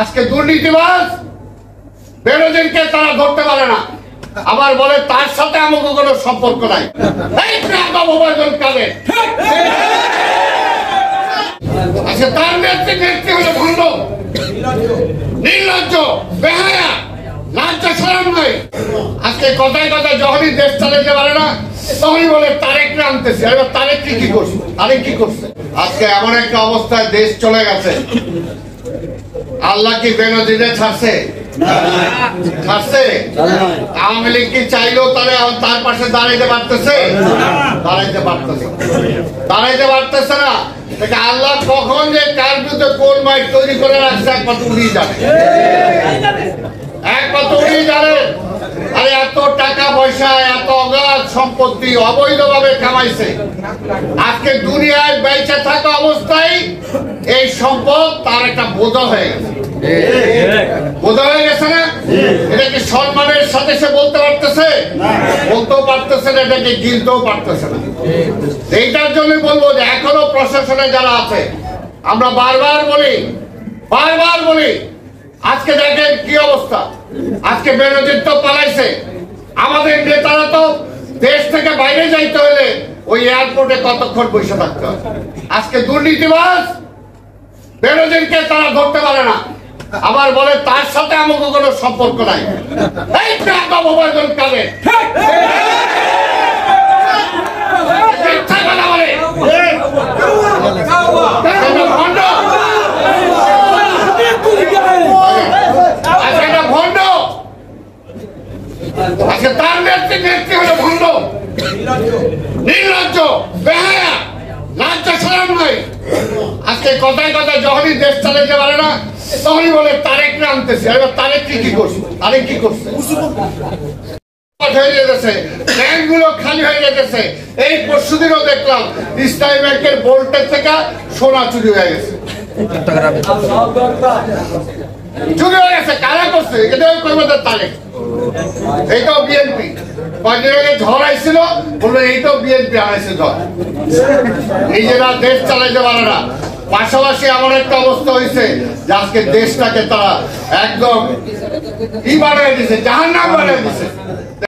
আজকে দুর্নীতিবাজ বেরোজেনকে তারা ধরতে পারে না, আবার বলে তার সাথে আমাকে কোনো সম্পর্ক নাই। আচ্ছা, তার নেত্রী হলো ভণ্ড, নির্লজ্জ, বেহায়া, লাজ্জা শরম নাই। আজকে কথায় কথায় যখনই দেশ চালাইতে পারে না তখনই বলে তারেককে আনতেছে। এবার তারেক কি করছে? তারেক কি করছে? আজকে এমন একটা অবস্থায় দেশ চলে গেছে, আল্লাহ কি বেনজিরে ছাড়ছে? ছাড়ছে? আওয়ামী লীগ কি চাইলেও তার পাশে দাঁড়াইতে পারতেছে? দাঁড়াইতে পারতেছে, দাঁড়াইতে পারতেছে না। আল্লাহ কখন যে কার বিরুদ্ধে কোন মাইক তৈরি করে রাখছে একমাত্র উনি জানে, একমাত্র উনি জানে। আরে এত টাকা পয়সা, এত অগাধ সম্পত্তি অবৈধভাবে কামাইছে। আজকে দুনিয়ায় বেঁচে থাকা অবস্থায় এই সম্পদ তার একটা বোঝা হয়ে গেছে, বোঝা হয়ে গেছে না? এটা কি সম্মানের সাথে সে বলতে পারতেছে? বলতেও পারতেছে না, এটাকে গিলতেও পারতেছে না। এইটার জন্য বলবো যে এখনো প্রশাসনে যারা আছে, আমরা বারবার বলি আজকে দেখেন কি অবস্থা। আজকে বেনজির তো পালাইছে, আমাদের নেতারা তো দেশ থেকে বাইরে যাইতে হলে ওই এয়ারপোর্টে কতক্ষণ বসে থাকতে হয়। আজকে দুর্নীতিবাজ বেনজিরকে তারা ধরতে পারে না, আবার বলে তার সাথে আমাকে কোনো সম্পর্ক নাই। এই কাবে আজকে তার নেত্রী হলো ভণ্ড, নির্লজ্জ, বেহায়া, লাজ্জা শরম নাই। আজকে কথায় কথায় যখনই দেশ চালাইতে পারে না তখনই বলে তারেককে আনতেছে। এবার তারেক কি করছে? তারেক কি করছে? ব্যাংকগুলো খালি হয়ে যেতেছে। এই পরশুদিনও দেখলাম ইসলামী ব্যাংকের বোল্টের থেকে সোনা চুরি হয়ে গেছে, চুরি হয়ে গেছে। কারা করছে? এটাও করবে তারেক। এইটাও বিএনপি। কয়েকদিন আগে ঝড় আইছিল, বললো এইটাও বিএনপি আনাইছে ঝড়। নিজেরা দেশ চালাইতে পারে না, পাশাপাশি এমন একটা অবস্থা হয়েছে যে আজকে দেশটাকে তারা একদম কি বানিয়ে দিছে, জাহান্নাম বানিয়ে দিছে।